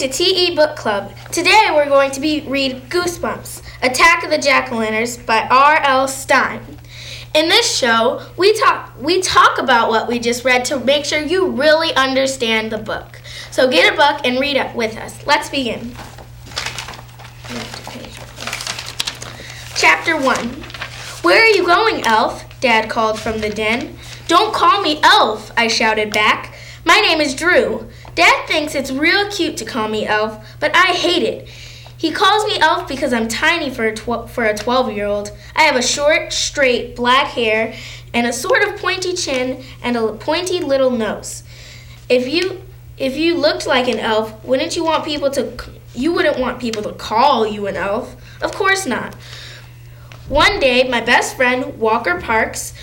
to TE Book Club. Today we're going to read Goosebumps, Attack of the Jack-o'-lanterns by R.L. Stine. In this show, we talk about what we just read to make sure you really understand the book. So get a book and read it with us. Let's begin. Chapter 1. Where are you going, Elf? Dad called from the den. Don't call me Elf, I shouted back. My name is Drew. Dad thinks it's real cute to call me Elf, but I hate it. He calls me Elf because I'm tiny for a 12-year-old. I have a short, straight, black hair and a sort of pointy chin and a pointy little nose. If you looked like an elf, you wouldn't want people to call you an elf. Of course not. One day, my best friend, Walker Parks,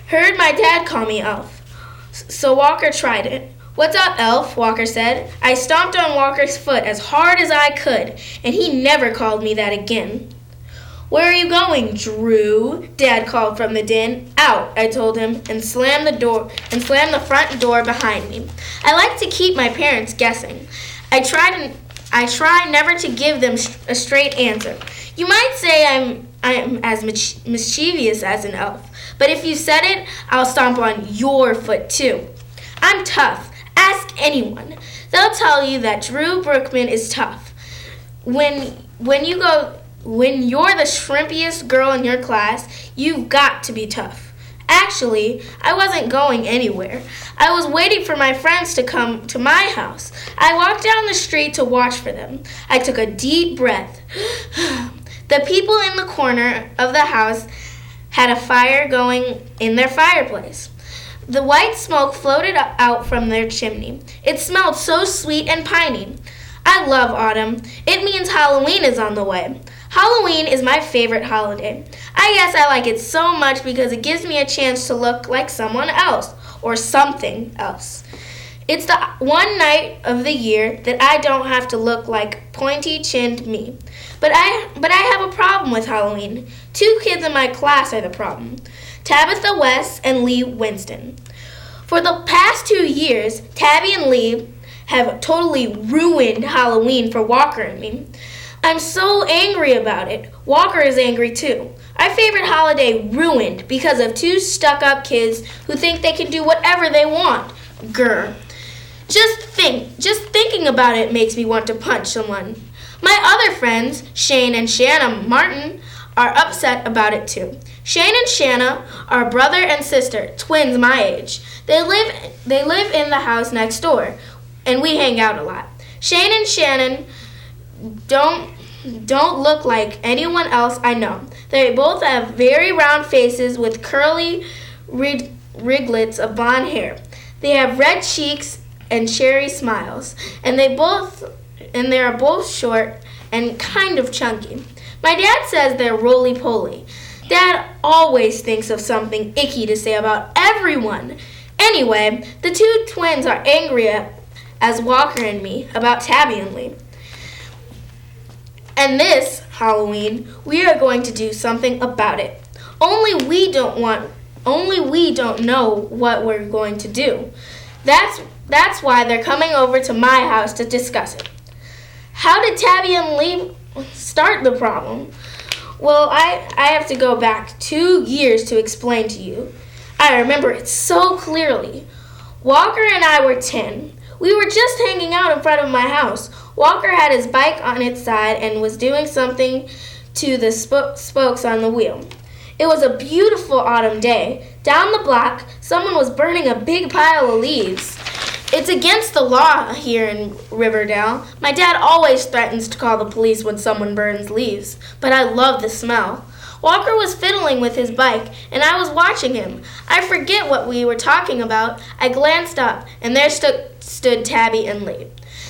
heard my dad call me Elf. So Walker tried it. What's up, Elf? Walker said. I stomped on Walker's foot as hard as I could, and he never called me that again. Where are you going, Drew? Dad called from the den. Out, I told him, and slammed the front door behind me. I like to keep my parents guessing. I try never to give them a straight answer. You might say I'm as mischievous as an elf, but if you said it, I'll stomp on your foot too. I'm tough. Ask anyone. They'll tell you that Drew Brookman is tough. When you're the shrimpiest girl in your class, you've got to be tough. Actually, I wasn't going anywhere. I was waiting for my friends to come to my house. I walked down the street to watch for them. I took a deep breath. The people in the corner of the house had a fire going in their fireplace. The white smoke floated out from their chimney. It smelled so sweet and piney. I love autumn. It means Halloween is on the way. Halloween is my favorite holiday. I guess I like it so much because it gives me a chance to look like someone else or something else. It's the one night of the year that I don't have to look like pointy-chinned me. But I have a problem with Halloween. 2 kids in my class are the problem. Tabitha West and Lee Winston. For the past 2 years, Tabby and Lee have totally ruined Halloween for Walker and me. I'm so angry about it. Walker is angry too. Our favorite holiday ruined because of 2 stuck-up kids who think they can do whatever they want. Grr. Just thinking about it makes me want to punch someone. My other friends, Shane and Shanna Martin, are upset about it too. Shane and Shanna are brother and sister, twins my age. They live in the house next door, and we hang out a lot. Shane and Shannon don't look like anyone else I know. They both have very round faces with curly riglets of blonde hair. They have red cheeks and cherry smiles, and they are both short and kind of chunky. My dad says they're roly-poly. Dad always thinks of something icky to say about everyone. Anyway, the 2 twins are angry as Walker and me about Tabby and Lee. And this Halloween, we are going to do something about it. Only we don't know what we're going to do. That's why they're coming over to my house to discuss it. How did Tabby and Lee start the problem? Well, I have to go back 2 years to explain to you. I remember it so clearly. Walker and I were 10. We were just hanging out in front of my house. Walker had his bike on its side and was doing something to the spokes on the wheel. It was a beautiful autumn day. Down the block, someone was burning a big pile of leaves. It's against the law here in Riverdale. My dad always threatens to call the police when someone burns leaves, but I love the smell. Walker was fiddling with his bike, and I was watching him. I forget what we were talking about. I glanced up, and there stood Tabby and Lee.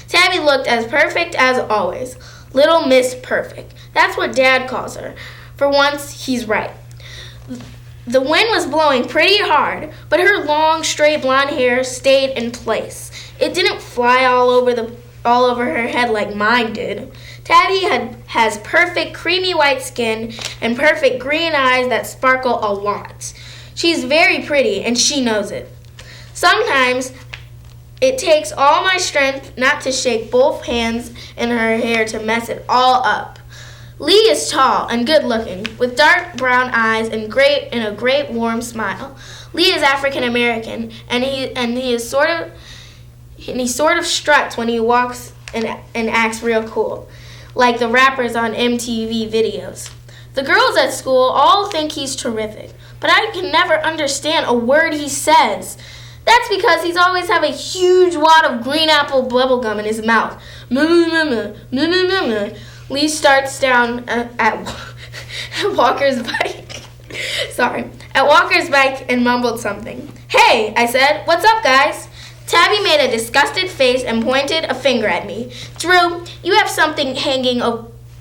Tabby looked as perfect as always. Little Miss Perfect. That's what Dad calls her. For once, he's right. The wind was blowing pretty hard, but her long, straight blonde hair stayed in place. It didn't fly all over her head like mine did. Tabby has perfect creamy white skin and perfect green eyes that sparkle a lot. She's very pretty, and she knows it. Sometimes It takes all my strength not to shake both hands in her hair to mess it all up. Lee is tall and good-looking, with dark brown eyes and a great warm smile. Lee is African American, and he sort of struts when he walks and acts real cool, like the rappers on MTV videos. The girls at school all think he's terrific, but I can never understand a word he says. That's because he's always have a huge wad of green apple bubblegum in his mouth. Lee starts down at Walker's bike. At Walker's bike and mumbled something. "Hey," I said, "what's up, guys?" Tabby made a disgusted face and pointed a finger at me. "Drew, you have something hanging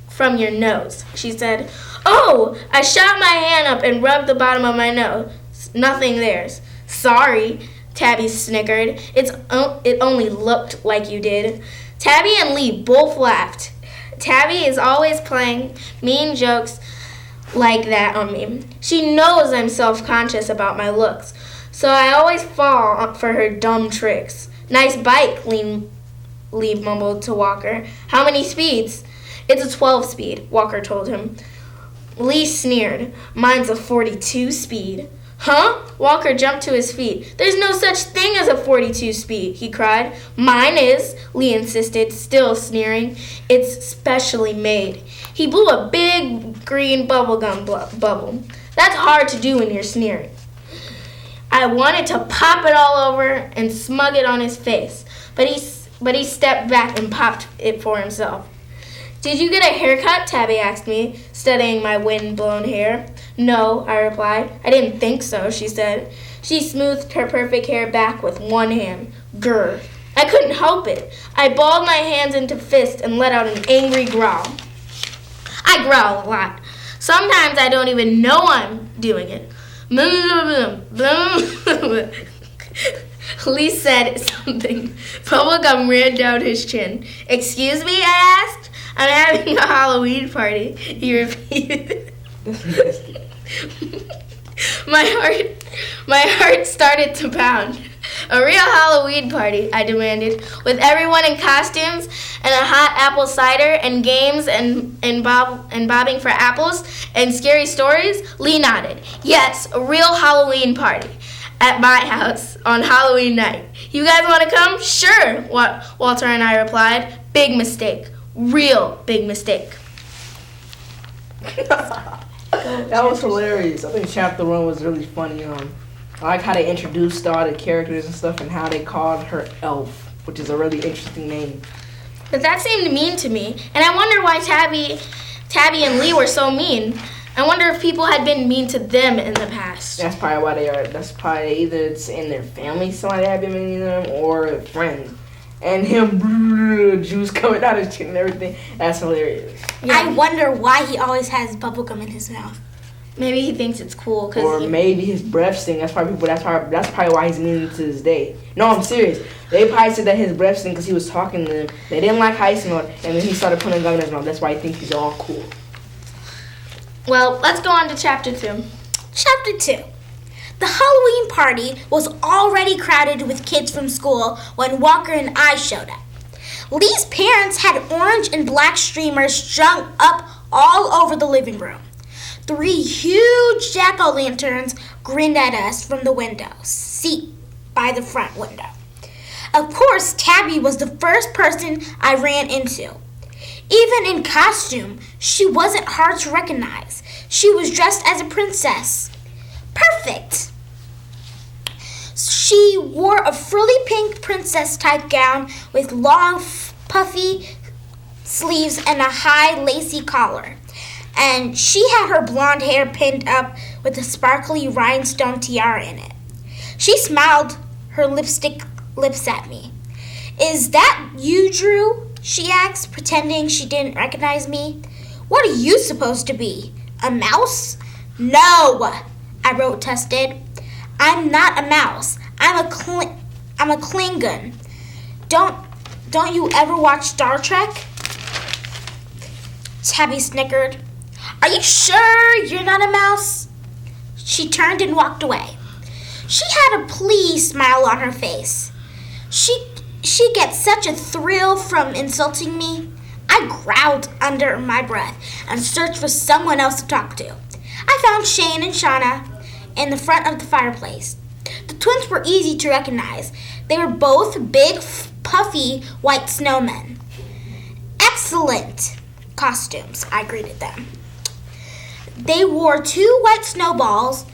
from your nose," she said. "Oh!" I shot my hand up and rubbed the bottom of my nose. "Nothing there." "Sorry," Tabby snickered. It only looked like you did." Tabby and Lee both laughed. Tabby is always playing mean jokes like that on me. She knows I'm self-conscious about my looks, so I always fall for her dumb tricks. "Nice bike," Lee mumbled to Walker. "How many speeds?" "It's a 12-speed, Walker told him. Lee sneered. "Mine's a 42 speed. "Huh?" Walker jumped to his feet. "There's no such thing as a 42 speed, he cried. "Mine is," Lee insisted, still sneering. "It's specially made." He blew a big green bubblegum bubble. "That's hard to do when you're sneering." I wanted to pop it all over and smug it on his face, but he stepped back and popped it for himself. "Did you get a haircut?" Tabby asked me, studying my wind-blown hair. "No," I replied. "I didn't think so," she said. She smoothed her perfect hair back with one hand. Grr. I couldn't help it. I balled my hands into fists and let out an angry growl. I growl a lot. Sometimes I don't even know I'm doing it. Lee said something. Bubblegum ran down his chin. "Excuse me?" I asked. "I'm having a Halloween party," he repeated. My heart started to pound. "A real Halloween party," I demanded, "with everyone in costumes and a hot apple cider and games and bobbing for apples and scary stories?" Lee nodded. "Yes, a real Halloween party at my house on Halloween night. You guys want to come?" "Sure," Walter and I replied. Big mistake. Real big mistake. That was hilarious. I think chapter 1 was really funny. I like how they introduced all the characters and stuff and how they called her Elf, which is a really interesting name. But that seemed mean to me, and I wonder why Tabby and Lee were so mean. I wonder if people had been mean to them in the past. That's probably why they are. That's probably either it's in their family somebody had been mean to them or friends. And him, juice coming out his chin and everything. That's hilarious. Yeah. I wonder why he always has bubblegum in his mouth. Maybe he thinks it's cool. Or maybe his breath stink. That's probably why he's mean to this day. No, I'm serious. They probably said that his breath stink because he was talking to them. They didn't like how he smelled, and then he started putting gum in his mouth. That's why he thinks he's all cool. Well, let's go on to chapter 2. Chapter 2. The Halloween party was already crowded with kids from school when Walker and I showed up. Lee's parents had orange and black streamers strung up all over the living room. 3 huge jack-o'-lanterns grinned at us from the seat by the front window. Of course, Tabby was the first person I ran into. Even in costume, she wasn't hard to recognize. She was dressed as a princess. Perfect! She wore a frilly pink princess-type gown with long, puffy sleeves and a high, lacy collar. And she had her blonde hair pinned up with a sparkly rhinestone tiara in it. She smiled her lipstick lips at me. "Is that you, Drew?" she asked, pretending she didn't recognize me. "What are you supposed to be? A mouse?" "No," I protested. "I'm not a mouse. I'm a Klingon. Don't you ever watch Star Trek?" Tabby snickered. "Are you sure you're not a mouse?" She turned and walked away. She had a pleased smile on her face. She she gets such a thrill from insulting me. I growled under my breath and searched for someone else to talk to. I found Shane and Shauna in the front of the fireplace. The twins were easy to recognize. They were both big, puffy white snowmen. Excellent costumes, I greeted them. They wore 2 white snowballs,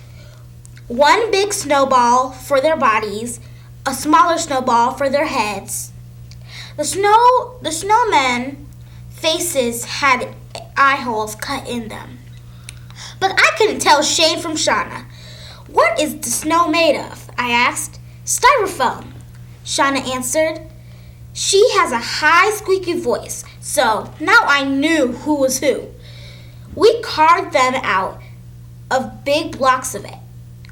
one big snowball for their bodies, a smaller snowball for their heads. The snowmen faces had eye holes cut in them. But I couldn't tell Shane from Shauna. What is the snow made of? I asked. Styrofoam, Shauna answered. She has a high squeaky voice, so now I knew who was who. We carved them out of big blocks of it.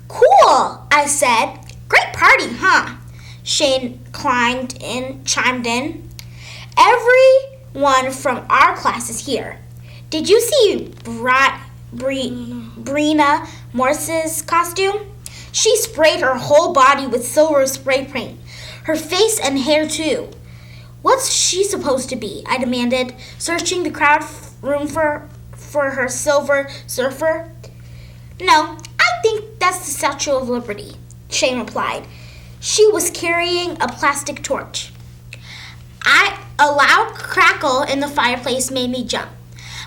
Cool, I said. Great party, huh? Shane chimed in. Everyone from our class is here. Did you see Brina Morse's costume? She sprayed her whole body with silver spray paint. Her face and hair, too. What's she supposed to be? I demanded, searching the crowd room for her silver surfer. No, I think that's the Statue of Liberty, Shane replied. She was carrying a plastic torch. A loud crackle in the fireplace made me jump.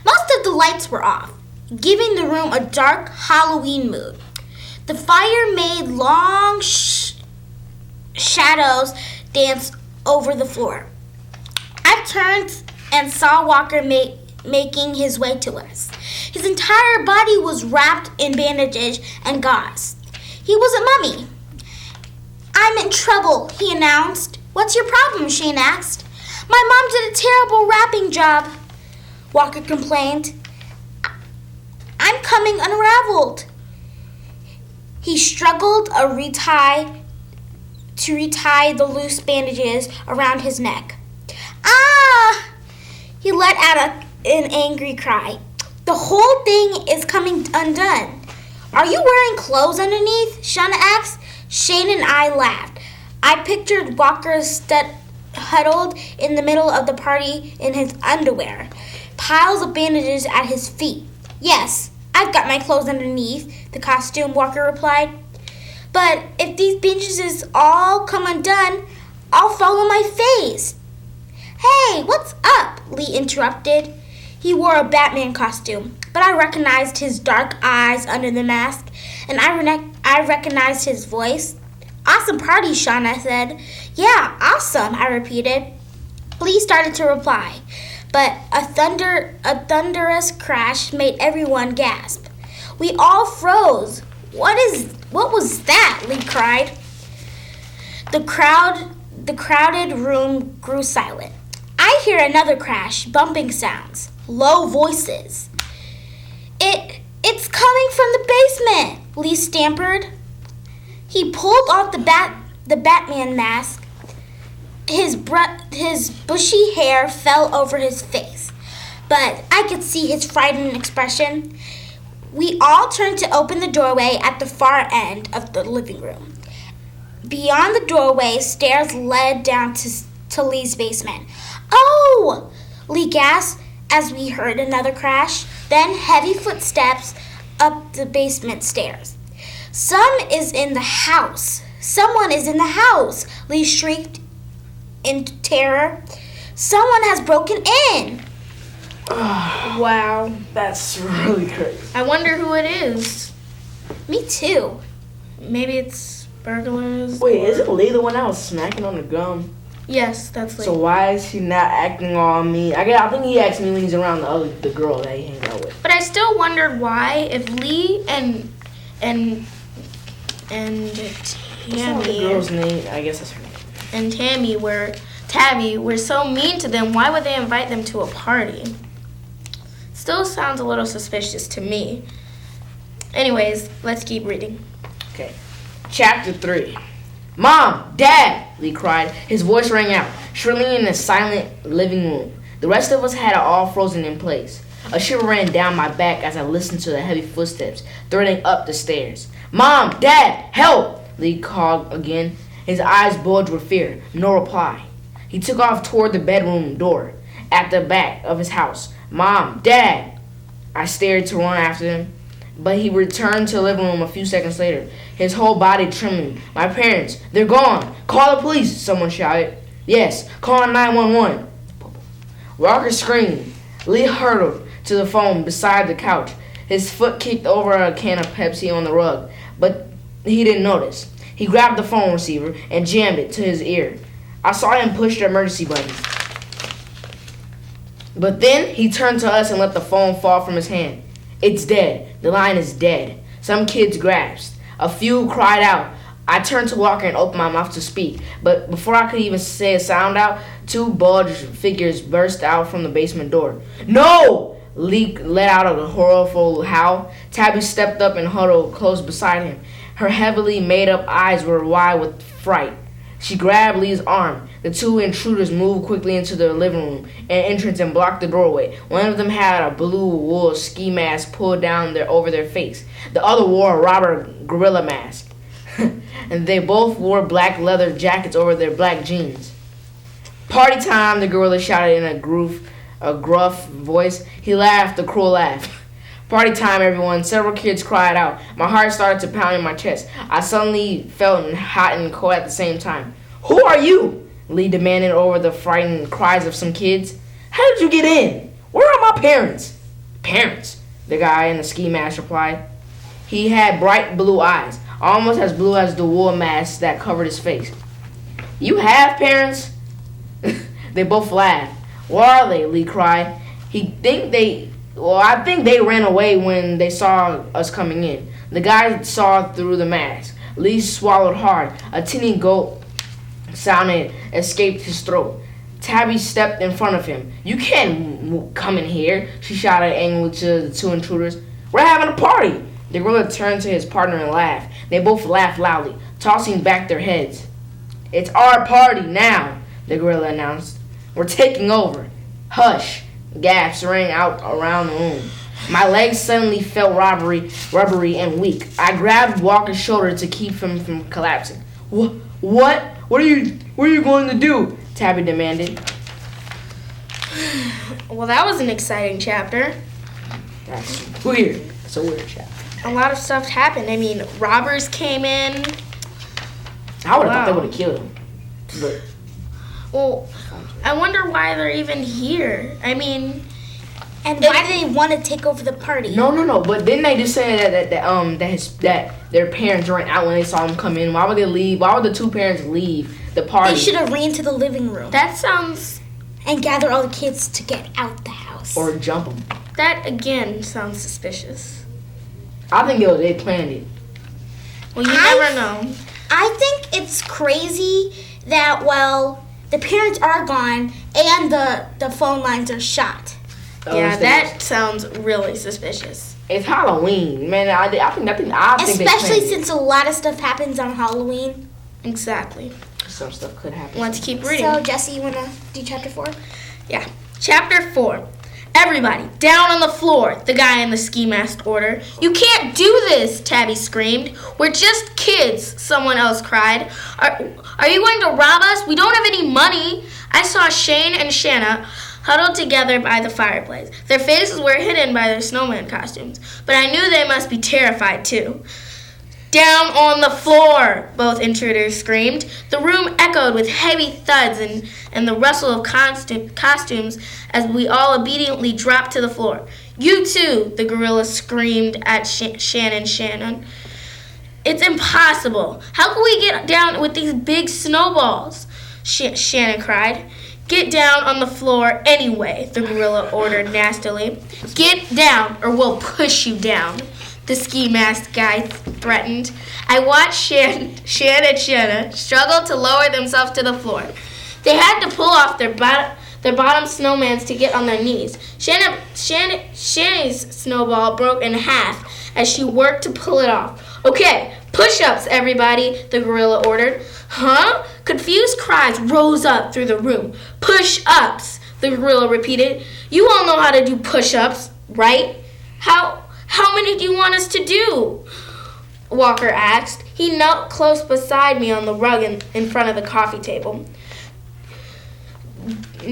Most of the lights were off, giving the room a dark Halloween mood. The fire made long shadows dance over the floor. I turned and saw Walker making his way to us. His entire body was wrapped in bandages and gauze. He was a mummy. I'm in trouble, he announced. What's your problem? Shane asked. My mom did a terrible wrapping job, Walker complained. I'm coming unraveled. He struggled to retie the loose bandages around his neck. Ah! He let out an angry cry. The whole thing is coming undone. Are you wearing clothes underneath? Shauna asked. Shane and I laughed. I pictured Walker huddled in the middle of the party in his underwear, piles of bandages at his feet. Yes, I've got my clothes underneath the costume, Walker replied. But if these bandages all come undone, I'll fall on my face. Hey, what's up? Lee interrupted. He wore a Batman costume, but I recognized his dark eyes under the mask, and I recognized his voice. Awesome party, Shauna said. Yeah, awesome, I repeated. Lee started to reply, but a thunderous crash made everyone gasp. We all froze. What was that? Lee cried. The crowded room grew silent. I hear another crash, bumping sounds, low voices. It's coming from the basement, Lee stammered. He pulled off the Batman mask. His bushy hair fell over his face, but I could see his frightened expression. We all turned to open the doorway at the far end of the living room. Beyond the doorway, stairs led down to Lee's basement. Oh! Lee gasped as we heard another crash, then heavy footsteps up the basement stairs. Someone is in the house, Lee shrieked in terror. Someone has broken in. Wow. That's really crazy. I wonder who it is. Me too. Maybe it's burglars. Wait, isn't Lee the one that was smacking on the gum? Yes, that's Lee. So why is he not acting on me? I think he acts me when he's around the girl that he hangs out with. But I still wondered why, if Lee and What's the girl's name? I guess that's her name. And Tabby were so mean to them, why would they invite them to a party? Still sounds a little suspicious to me. Anyways, let's keep reading. Okay. Chapter 3. Mom! Dad! Lee cried. His voice rang out, shrilling in the silent living room. The rest of us had it all frozen in place. A shiver ran down my back as I listened to the heavy footsteps threading up the stairs. Mom! Dad! Help! Lee called again. His eyes bulged with fear. No reply. He took off toward the bedroom door at the back of his house. Mom, Dad! I stared to run after him, but he returned to the living room a few seconds later, his whole body trembling. My parents, they're gone. Call the police, someone shouted. Yes, call 911. Walker screamed. Lee hurtled to the phone beside the couch. His foot kicked over a can of Pepsi on the rug, but he didn't notice. He grabbed the phone receiver and jammed it to his ear. I saw him push the emergency button. But then he turned to us and let the phone fall from his hand. It's dead. The line is dead. Some kids gasped. A few cried out. I turned to Walker and opened my mouth to speak, but before I could even say a sound out, two bulged figures burst out from the basement door. No! Lee let out a horrible howl. Tabby stepped up and huddled close beside him. Her heavily made-up eyes were wide with fright. She grabbed Lee's arm. The two intruders moved quickly into the living room and entrance and blocked the doorway. One of them had a blue wool ski mask pulled down over their face. The other wore a robber gorilla mask. And they both wore black leather jackets over their black jeans. Party time, the gorilla shouted in a gruff voice. He laughed a cruel laugh. Party time, everyone. Several kids cried out. My heart started to pound in my chest. I suddenly felt hot and cold at the same time. Who are you? Lee demanded over the frightened cries of some kids. How did you get in? Where are my parents? Parents? The guy in the ski mask replied. He had bright blue eyes, almost as blue as the wool mask that covered his face. You have parents? They both laughed. Where are they? Lee cried. I think they ran away when they saw us coming in. The guy saw through the mask. Lee swallowed hard. A tinny gulp sound escaped his throat. Tabby stepped in front of him. You can't come in here, she shouted angrily to the two intruders. We're having a party. The gorilla turned to his partner and laughed. They both laughed loudly, tossing back their heads. It's our party now, the gorilla announced. We're taking over. Hush. Gasps rang out around the room. My legs suddenly felt rubbery and weak. I grabbed Walker's shoulder to keep him from collapsing. What? What are you going to do? Tabby demanded. Well, that was an exciting chapter. That's weird. It's a weird chapter. A lot of stuff happened. I mean, robbers came in. I would have thought they would have killed him. But well, I wonder why they're even here. I mean, and why do they want to take over the party? No. But didn't they just say that their parents ran out when they saw him come in? Why would they leave? Why would the two parents leave the party? They should have ran to the living room. That sounds... And gather all the kids to get out the house. Or jump them. That again sounds suspicious. I think they planned it. Well, you never know. I think it's crazy that the parents are gone and the phone lines are shot. Yeah, that sounds really suspicious. It's Halloween, man. I think especially since a lot of stuff happens on Halloween. Exactly. Some stuff could happen. Let's keep reading. So, Jesse, you want to do chapter 4? Yeah. Chapter 4. Everybody, down on the floor, the guy in the ski mask ordered. You can't do this, Tabby screamed. We're just kids, someone else cried. Are you going to rob us? We don't have any money. I saw Shane and Shanna huddled together by the fireplace. Their faces were hidden by their snowman costumes, but I knew they must be terrified too. Down on the floor, both intruders screamed. The room echoed with heavy thuds and the rustle of costumes as we all obediently dropped to the floor. You too, the gorilla screamed at Shannon. It's impossible. How can we get down with these big snowballs? Shannon cried. Get down on the floor anyway, the gorilla ordered nastily. Get down or we'll push you down, the ski mask guy threatened. I watched Shan and Shanna struggle to lower themselves to the floor. They had to pull off their bottom snowmans to get on their knees. Shanny's snowball broke in half as she worked to pull it off. Okay, push-ups, everybody, the gorilla ordered. Huh? Confused cries rose up through the room. Push-ups, the gorilla repeated. You all know how to do push-ups, right? How many do you want us to do? Walker asked. He knelt close beside me on the rug in front of the coffee table.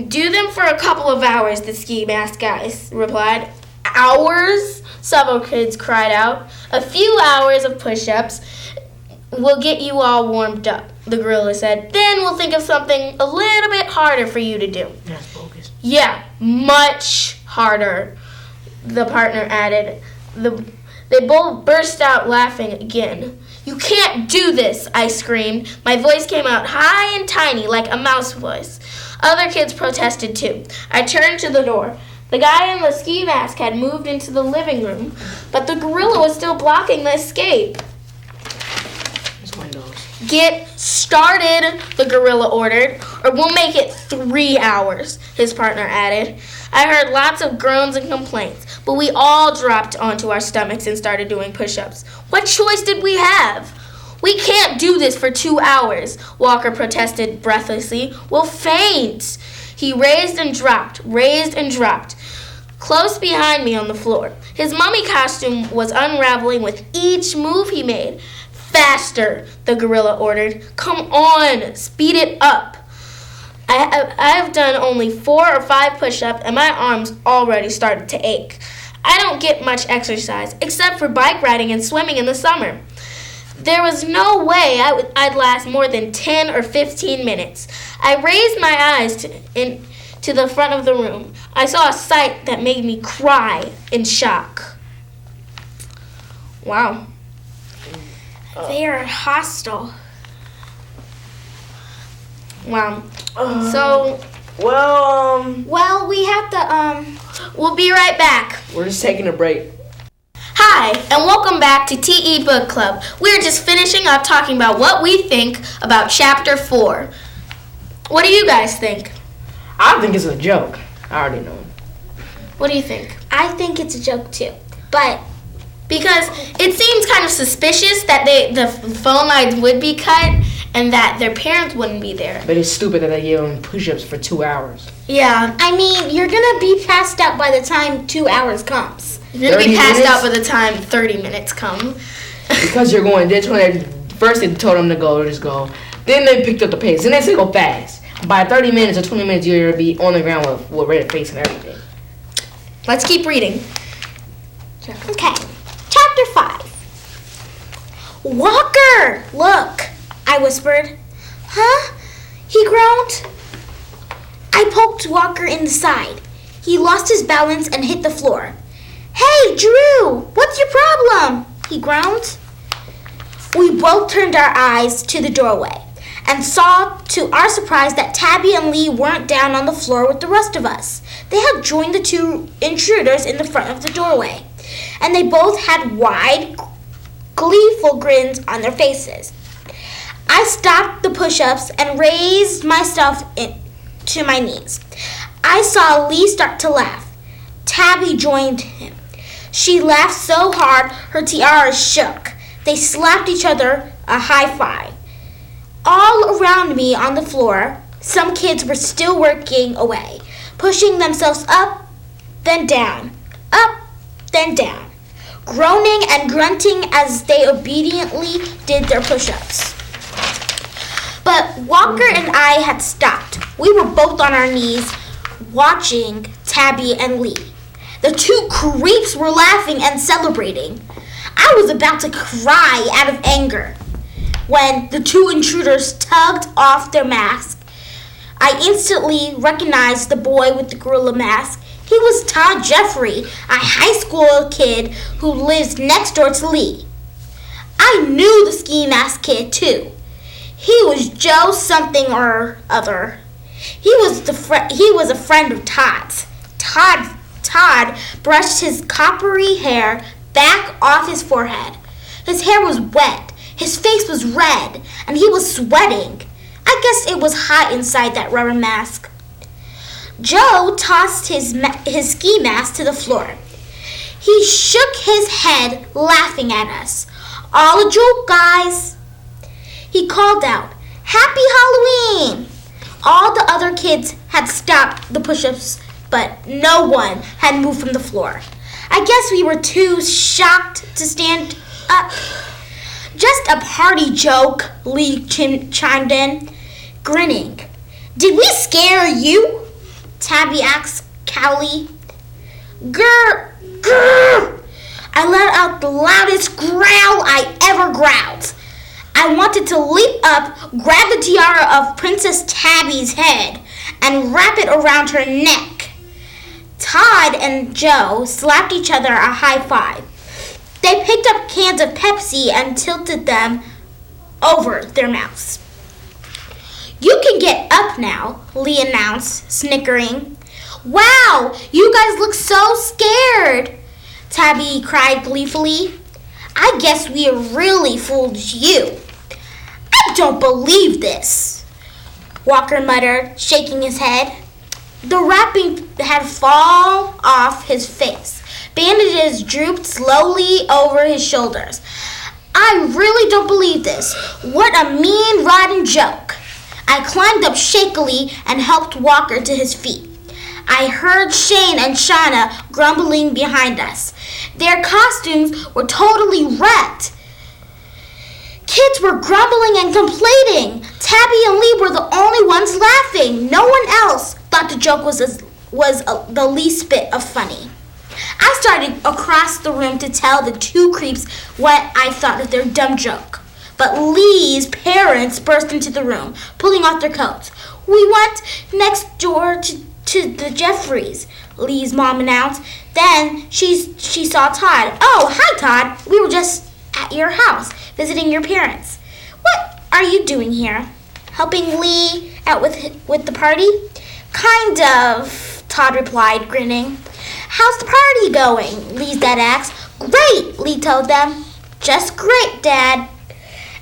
Do them for a couple of hours, the ski mask guys replied. Hours? Several kids cried out. A few hours of push-ups will get you all warmed up, the gorilla said. Then we'll think of something a little bit harder for you to do. That's bogus. Yeah, much harder, the partner added. They both burst out laughing again. You can't do this, I screamed. My voice came out high and tiny like a mouse voice. Other kids protested too. I turned to the door. The guy in the ski mask had moved into the living room, but the gorilla was still blocking the escape. Get started, the gorilla ordered, or we'll make it 3 hours, his partner added. I heard lots of groans and complaints, but we all dropped onto our stomachs and started doing push-ups. What choice did we have? We can't do this for 2 hours, Walker protested breathlessly. We'll faint. He raised and dropped, close behind me on the floor. His mummy costume was unraveling with each move he made. Faster, the gorilla ordered. Come on, speed it up. I have done only 4 or 5 push-ups and my arms already started to ache. I don't get much exercise except for bike riding and swimming in the summer. There was no way I'd last more than 10 or 15 minutes. I raised my eyes to the front of the room. I saw a sight that made me cry in shock. Wow. They are hostile. Wow. So, Well, we have to, we'll be right back. We're just taking a break. Hi, and welcome back to TE Book Club. We're just finishing up talking about what we think about Chapter 4. What do you guys think? I think it's a joke. I already know. What do you think? I think it's a joke too. But Because it seems kind of suspicious that the phone lines would be cut and that their parents wouldn't be there. But it's stupid that they give them push-ups for 2 hours. Yeah. I mean, you're gonna be passed out by the time 2 hours comes. You're going to be 30 passed minutes? out by the time 30 minutes come. Because you're going, first they told them to go, just go. Then they picked up the pace. Then they said go fast. By 30 minutes or 20 minutes, you're going to be on the ground with red face and everything. Let's keep reading. Okay, Chapter 5. Walker, look, I whispered. Huh? He groaned. I poked Walker in the side. He lost his balance and hit the floor. Hey, Drew, what's your problem? He groaned. We both turned our eyes to the doorway and saw to our surprise that Tabby and Lee weren't down on the floor with the rest of us. They had joined the 2 intruders in the front of the doorway, and they both had wide, gleeful grins on their faces. I stopped the push-ups and raised myself to my knees. I saw Lee start to laugh. Tabby joined him. She laughed so hard her tiara shook. They slapped each other a high five. All around me on the floor, some kids were still working away, pushing themselves up, then down, groaning and grunting as they obediently did their push-ups. But Walker and I had stopped. We were both on our knees, watching Tabby and Lee. The 2 creeps were laughing and celebrating. I was about to cry out of anger when the 2 intruders tugged off their masks. I instantly recognized the boy with the gorilla mask. He was Todd Jeffrey, a high school kid who lives next door to Lee. I knew the ski mask kid too. He was Joe something or other. He was a friend of Todd's. Todd brushed his coppery hair back off his forehead. His hair was wet, his face was red, and he was sweating. I guess it was hot inside that rubber mask. Joe tossed his ski mask to the floor. He shook his head, laughing at us. All a joke, guys. He called out, Happy Halloween! All the other kids had stopped the push-ups, but no one had moved from the floor. I guess we were too shocked to stand up. Just a party joke, Lee chimed in, grinning. Did we scare you? Tabby asked Cowley. Grr! Grr! I let out the loudest growl I ever growled. I wanted to leap up, grab the tiara of Princess Tabby's head, and wrap it around her neck. Todd and Joe slapped each other a high five. They picked up cans of Pepsi and tilted them over their mouths. You can get up now, Lee announced, snickering. Wow, you guys look so scared, Tabby cried gleefully. I guess we really fooled you. I don't believe this, Walker muttered, shaking his head. The wrapping had fallen off his face. Bandages drooped slowly over his shoulders. I really don't believe this. What a mean, rotten joke. I climbed up shakily and helped Walker to his feet. I heard Shane and Shauna grumbling behind us. Their costumes were totally wrecked. Kids were grumbling and complaining. Tabby and Lee were the only ones laughing. No one else thought the joke was the least bit of funny. I started across the room to tell the two creeps what I thought of their dumb joke. But Lee's parents burst into the room, pulling off their coats. We went next door to the Jeffries, Lee's mom announced. Then she saw Todd. Oh, hi, Todd. We were just at your house, visiting your parents. What are you doing here? Helping Lee out with the party? Kind of, Todd replied, grinning. How's the party going? Lee's dad asked. Great, Lee told them. Just great, Dad.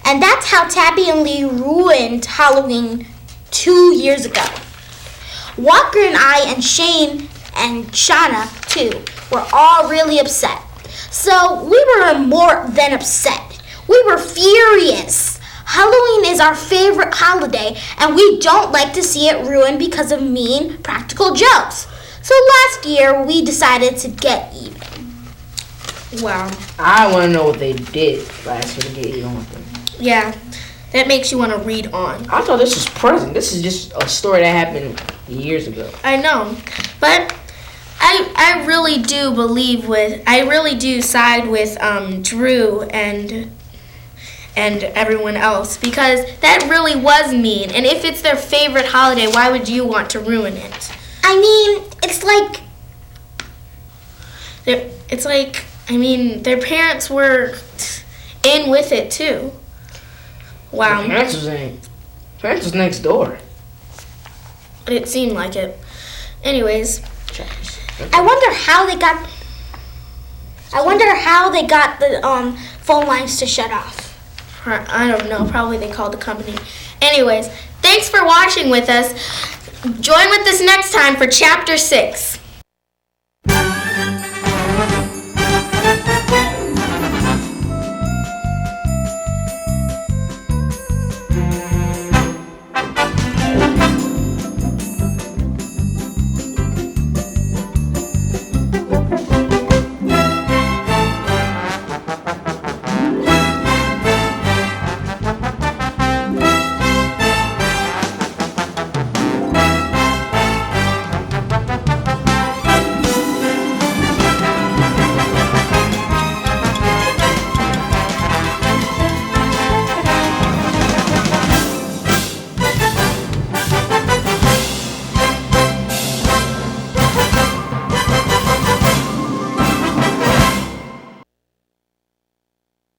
And that's how Tabby and Lee ruined Halloween 2 years ago. Walker and I and Shane and Shauna, too, were all really upset. So we were more than upset. We were furious. Halloween is our favorite holiday, and we don't like to see it ruined because of mean practical jokes. So last year, we decided to get even. Wow. I want to know what they did last year to get even with them. Yeah, that makes you want to read on. I thought this was present. This is just a story that happened years ago. I know, but I really do side with Drew and everyone else, because that really was mean. And if it's their favorite holiday, why would you want to ruin it? I mean, it's like... their parents were in with it too. Wow. Parents was next door. It seemed like it. Anyways, I wonder how they got the phone lines to shut off. I don't know. Probably they called the company. Anyways, thanks for watching with us. Join with us next time for Chapter 6.